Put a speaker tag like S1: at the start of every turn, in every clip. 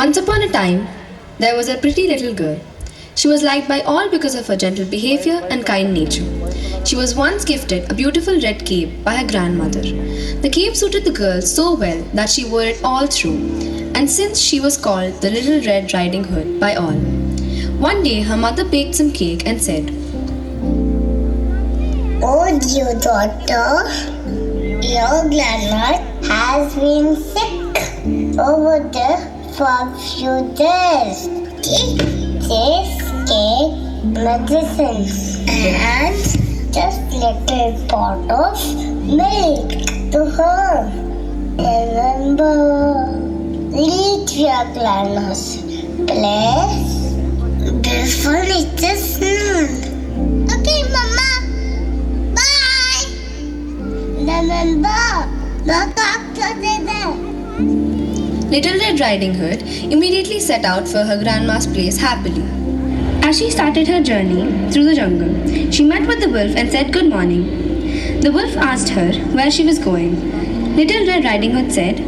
S1: Once upon a time, there was a pretty little girl. She was liked by all because of her gentle behavior and kind nature. She was once gifted a beautiful red cape by her grandmother. The cape suited the girl so well that she wore it all through, and since she was called the Little Red Riding Hood by all. One day, her mother baked some cake and said,
S2: "Oh, dear daughter, your grandma has been sick over there for a few days. Take this cake medicines and just little pot of milk to her. Remember, reach your grandma's place before it is noon. Okay, Mama. Bye. Remember, look after the
S1: Little Red Riding Hood immediately set out for her grandma's place happily. As she started her journey through the jungle, she met with the wolf and said good morning. The wolf asked her where she was going. Little Red Riding Hood said,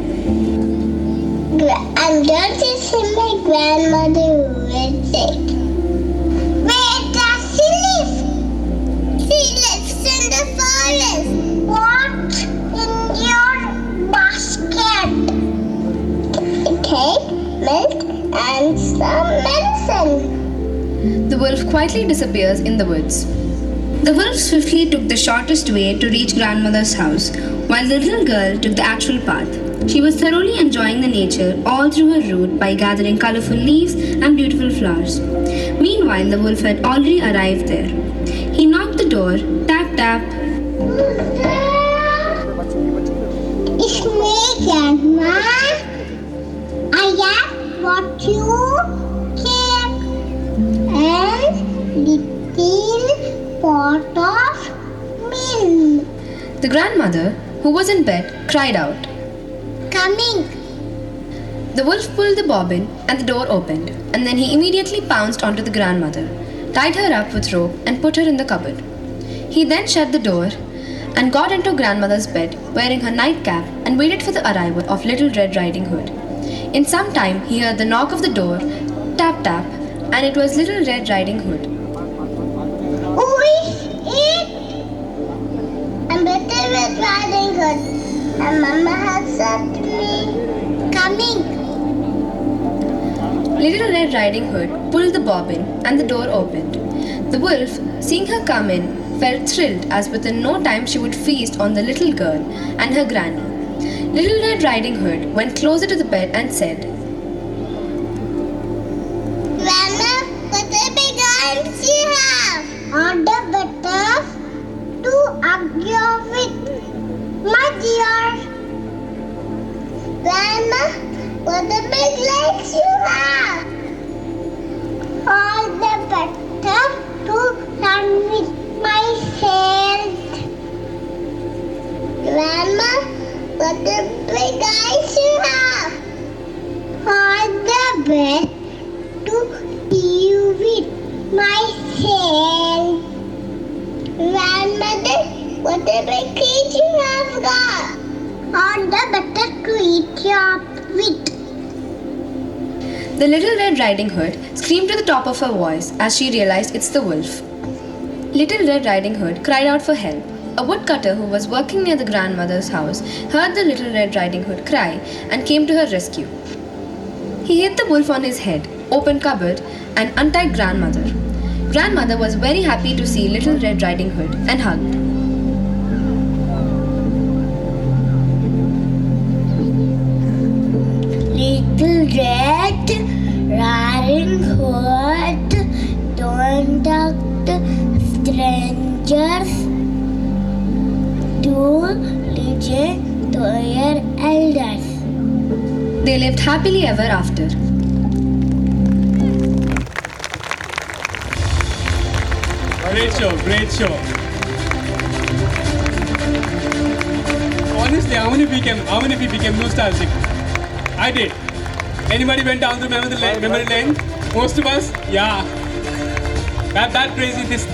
S2: I'm going to see my grandmother visit. Where does she live? She lives in the forest. What? In your basket? Cake, milk, and some medicine.
S1: The wolf quietly disappears in the woods. The wolf swiftly took the shortest way to reach grandmother's house, while the little girl took the actual path. She was thoroughly enjoying the nature all through her route by gathering colorful leaves and beautiful flowers. Meanwhile, the wolf had already arrived there. He knocked the door, tap tap.
S2: It's me, Grandma. I have brought you cake and little pot of milk.
S1: The grandmother, who was in bed, cried out.
S2: Coming.
S1: The wolf pulled the bobbin and the door opened, and then he immediately pounced onto the grandmother, tied her up with rope and put her in the cupboard. He then shut the door and got into grandmother's bed wearing her nightcap and waited for the arrival of Little Red Riding Hood. In some time he heard the knock of the door, tap tap, and it was Little Red Riding Hood.
S2: Who is it? I'm Little Red Riding Hood. And Mama has said to me, coming.
S1: Little Red Riding Hood pulled the bobbin and the door opened. The wolf, seeing her come in, felt thrilled as within no time she would feast on the little girl and her granny. Little Red Riding Hood went closer to the bed and said,
S2: Grandma, what a big arms you have. Order better to argue with my dear. Grandma, what a big legs you have. All the better to run with my health. Grandma, what a big eyes you have. All the best to you with my health. Grandmother, what a big teeth you have got. All the better to eat your with.
S1: The Little Red Riding Hood screamed to the top of her voice as she realized it's the wolf. Little Red Riding Hood cried out for help. A woodcutter who was working near the grandmother's house heard the Little Red Riding Hood cry and came to her rescue. He hit the wolf on his head, opened cupboard, and untied grandmother. Grandmother was very happy to see Little Red Riding Hood and hugged.
S2: Little Red Riding Hood, don't talk to strangers. Do listen to your elders.
S1: They lived happily ever after.
S3: Great show, great show. Honestly, how many of you became nostalgic? I did. Anybody went down to memory lane? Most of us? Yeah. That crazy this